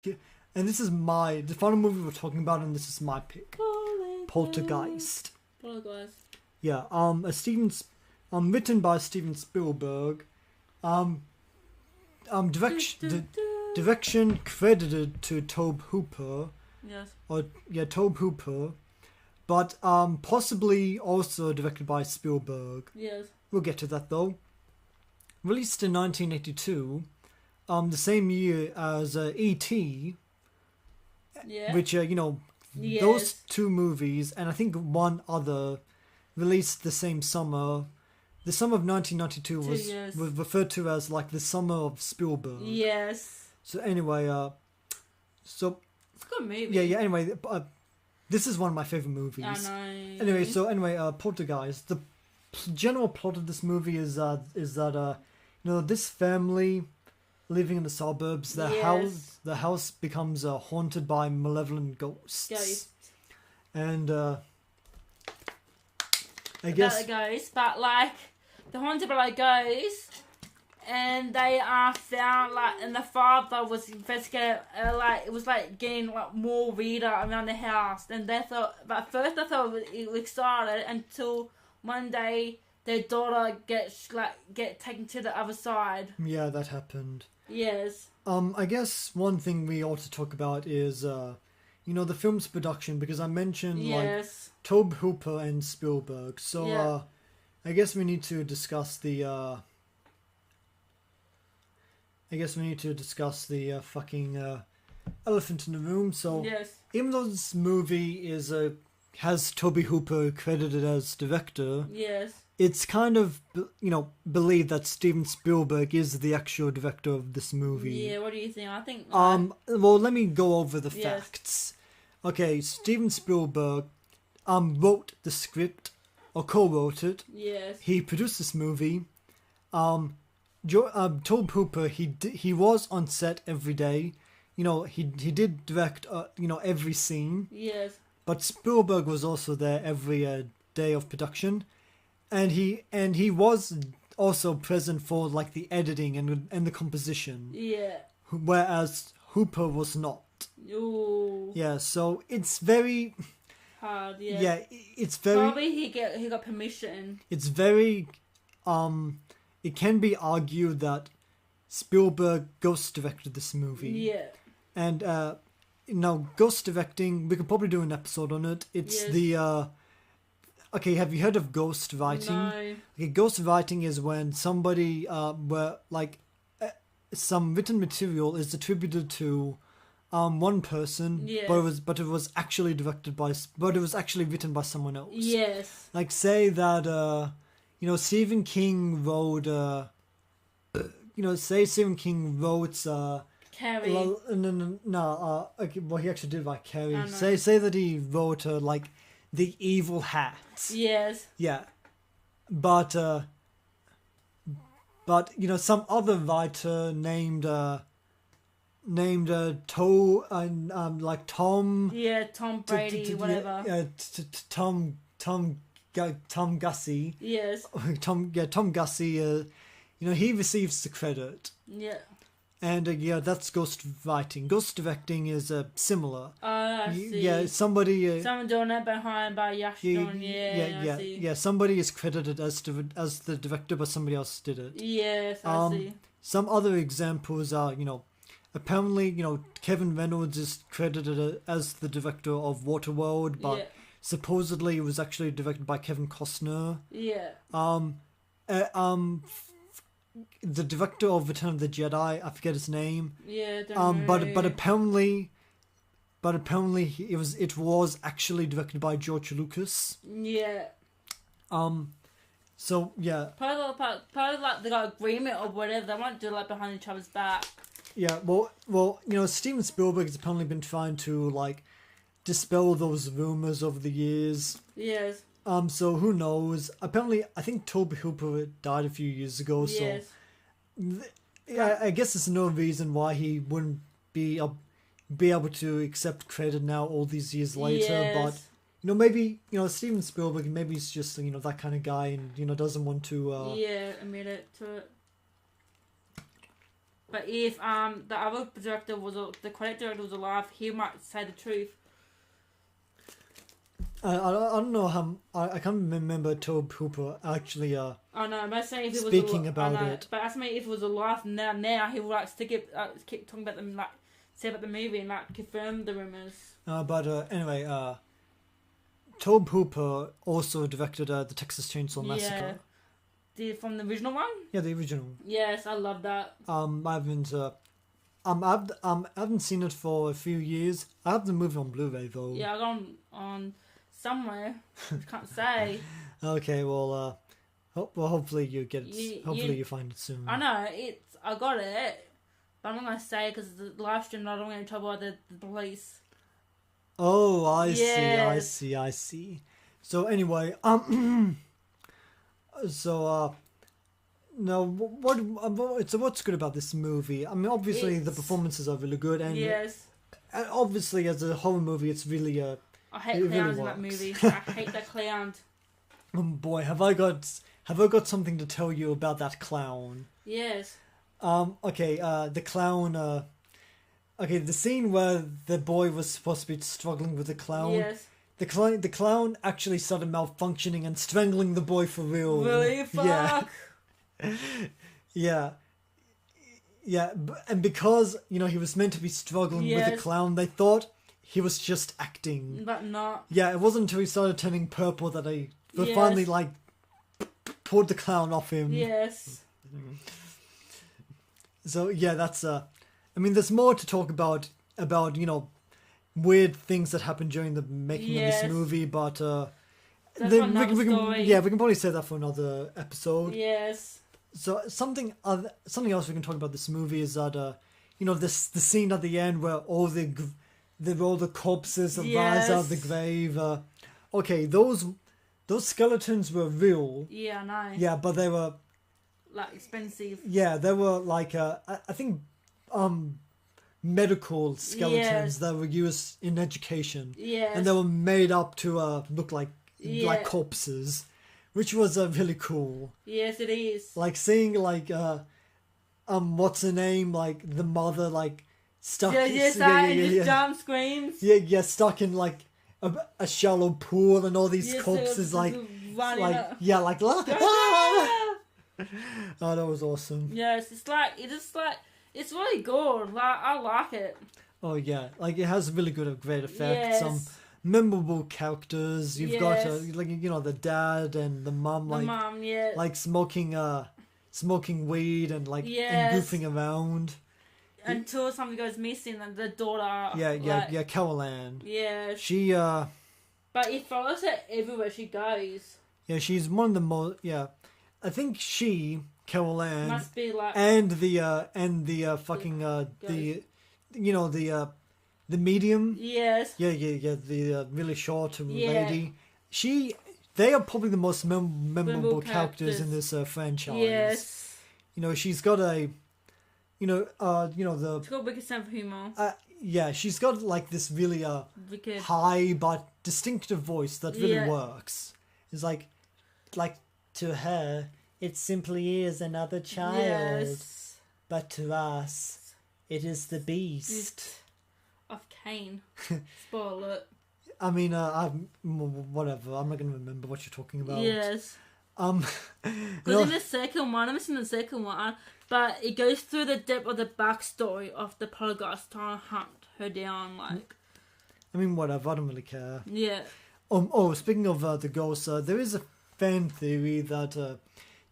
Yeah, and this is the final movie we're talking about, and this is my pick, Poltergeist. Poltergeist. Yeah, written by Steven Spielberg, um, direction credited to Tobe Hooper, Yes. Tobe Hooper, but possibly also directed by Spielberg. Yes. We'll get to that though. Released in 1982, the same year as E.T., Yeah. which Yes. those two movies, and I think one other, released the same summer. The summer of 1992 was referred to as like the summer of Spielberg. Yes. So anyway, It's a good movie. yeah. Anyway, this is one of my favorite movies. I know. Anyway, Poltergeist. The general plot of this movie is that this family living in the suburbs, the house becomes haunted by malevolent ghosts. And I guess ghosts, but like the haunted by ghosts, and they are found and the father was investigating. It was getting more reader around the house, and they thought. But at first, they thought it was started until one day their daughter gets get taken to the other side. Yeah, that happened. Yes. I guess one thing we ought to talk about is the film's production, because I mentioned Tobe Hooper and Spielberg. So I guess we need to discuss the fucking elephant in the room. So even though this movie has Tobe Hooper credited as director, it's kind of believed that Steven Spielberg is the actual director of this movie. Yeah, what do you think? I think well, let me go over the facts. Okay, Steven Spielberg wrote the script, or co-wrote it. Yes. He produced this movie. Tobe Hooper, he was on set every day. He did direct every scene. Yes. But Spielberg was also there every day of production, and he was also present for the editing and the composition. Yeah. Whereas Hooper was not. Ooh. Yeah, so it's very hard. Yeah. Yeah, it's very. Probably he got permission. It's very. It can be argued that Spielberg ghost directed this movie. Yeah. And ghost directing, we could probably do an episode on it. It's okay, have you heard of ghost writing? No. Okay, ghost writing is when somebody some written material is attributed to one person, but it was actually written by someone else. Yes. Like say that Stephen King wrote Stephen King wrote Carrie. No, okay, well, he actually did write Carrie. Say that he wrote The Evil Hat. Yes. Yeah, but some other writer named Tom. Yeah, Tom Brady, whatever. Tom Gussie. Yes. Tom Gussie. He receives the credit. Yeah. And that's ghost writing. Ghost directing is similar. I see. Yeah, somebody. Someone doing it behind by Yash doing. I see. Yeah. Somebody is credited as the director, but somebody else did it. Yes, I see. Some other examples are apparently Kevin Reynolds is credited as the director of Waterworld, but supposedly it was actually directed by Kevin Costner. Yeah. The director of Return of the Jedi, I forget his name. Yeah, don't know. But apparently it was actually directed by George Lucas. Yeah. So yeah. Probably they got agreement or whatever. They won't do behind each other's back. Yeah. Well, Steven Spielberg has apparently been trying to dispel those rumors over the years. Yes. So who knows? Apparently, I think Tobe Hooper died a few years ago. Yes. So, I guess there's no reason why he wouldn't be able to accept credit now all these years later. Yes. But maybe Steven Spielberg, maybe he's just that kind of guy, and doesn't want to. Admit it to it. But if the other director the credit director was alive, he might say the truth. I don't know how I can't remember Tobe Hooper actually I know, but saying if he was speaking about it. But I mean, if it was alive now he would like keep talking about them, like say about the movie and like confirm the rumors. But anyway, Tobe Hooper also directed the Texas Chainsaw Massacre. Yeah. From the original one? Yeah, the original. Yes, I love that. I haven't seen it for a few years. I have the movie on Blu-ray though. Yeah, I got on somewhere. Can't say. Okay, well, hopefully you get it. Hopefully you find it soon. I know I got it, but I'm not gonna say because the live stream. I don't want to get in trouble by the police. Oh, I see. So anyway, now what's good about this movie? I mean, obviously the performances are really good, and and obviously as a horror movie, it's really I hate clowns in that movie. I hate that clown. Oh boy, have I got something to tell you about that clown? Yes. Okay, the clown. Okay, the scene where the boy was supposed to be struggling with the clown. Yes. The clown actually started malfunctioning and strangling the boy for real. Really? Fuck. Yeah. Yeah, and because he was meant to be struggling with the clown, they thought he was just acting. But not. Yeah, it wasn't until he started turning purple that they finally pulled the clown off him. Yes. So yeah, that's I mean, there's more to talk about weird things that happened during the making of this movie, but we can probably save that for another episode. Yes. So something else we can talk about this movie is that the scene at the end where all the corpses rise out of the grave. Okay, those skeletons were real. Yeah, I know. Yeah, but they were like expensive. Yeah, they were like I think medical skeletons that were used in education. Yes. And they were made up to look like corpses, which was really cool. Yes, it is. Like seeing what's her name, like the mother, like stuck. Jump screams. Yeah, stuck in like a shallow pool, and all these corpses oh, that was awesome. Yes, it's really good. Like, I like it. Oh yeah, like it has really great effects. Some memorable characters. You've got the dad and the mum, like smoking weed and and goofing around. Until something goes missing, and the daughter. Carol Ann. Yeah. She But it follows her everywhere she goes. Yeah, she's one of the most. Yeah, I think Carol Ann must be like. And the medium. Yes. Yeah. The really short lady. They are probably the most memorable characters in this franchise. Yes. She's got a. She's got a wicked sense of humor. Yeah, she's got like this really high but distinctive voice that really works. It's like to her, it simply is another child. Yes. But to us, it is the beast of Cain. Spoiler. I mean, whatever. I'm not going to remember what you're talking about. Yes. Because in the second one, I'm missing the second one, but it goes through the depth of the backstory of the Poltergeist trying to hunt her down, like. I mean, whatever. I don't really care. Yeah. Speaking of the ghosts, there is a fan theory that the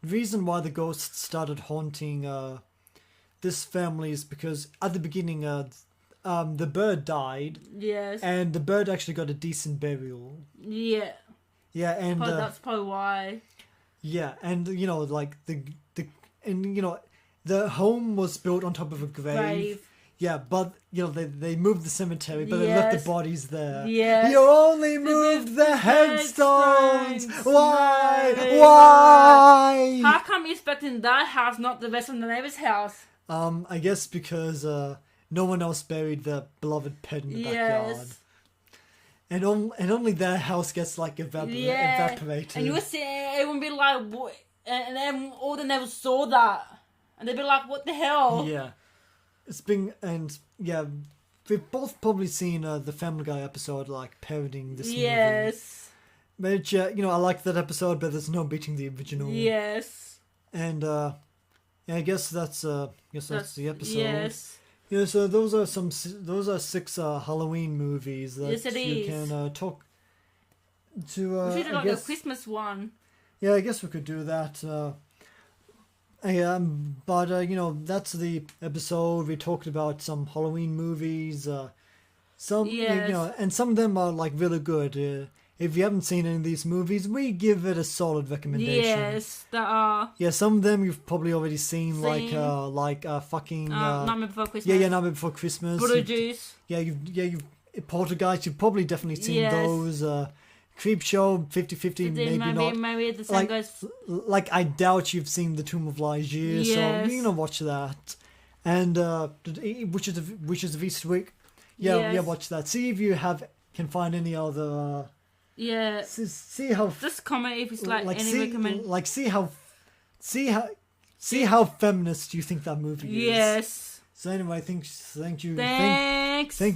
reason why the ghosts started haunting this family is because at the beginning, the bird died. Yes. And the bird actually got a decent burial. Yeah. Yeah, and that's probably why. Yeah, and the home was built on top of a grave. Yeah, but they moved the cemetery, but they left the bodies there. Yeah. You only moved the headstones. Why? Why? How come you're expecting that house, not the rest of the neighbor's house? I guess because no one else buried their beloved pet in the backyard. And only their house gets like evaporated. And you would see everyone be like, what? And then all the neighbors saw that, and they'd be like, what the hell? Yeah. it's been, and yeah, we've both probably seen the Family Guy episode, like, parodying this movie. Yes. Which, I like that episode, but there's no beating the original. Yes. And, yeah, I guess that's the episode. Yes. Yeah, so those are 6 Halloween movies that you can talk to. We should do like a Christmas one. Yeah, I guess we could do that. But that's the episode. We talked about some Halloween movies. Some, and some of them are like really good. If you haven't seen any of these movies, we give it a solid recommendation. Yes, there are. Yeah, some of them you've probably already seen. Like fucking Nightmare Before Christmas. Yeah, Nightmare Before Christmas. Beetlejuice. You've Poltergeist. You've probably definitely seen those. Creepshow, 50-50, maybe not. Maybe the same goes. Like, I doubt you've seen The Tomb of Ligeia, so you're gonna watch that. And which is of Easter week. Yeah, watch that. See if you can find any other. See how. Just comment if it's like any recommend. Like see how feminist you think that movie is. Yes. So anyway, thank you. Thanks. Thank you.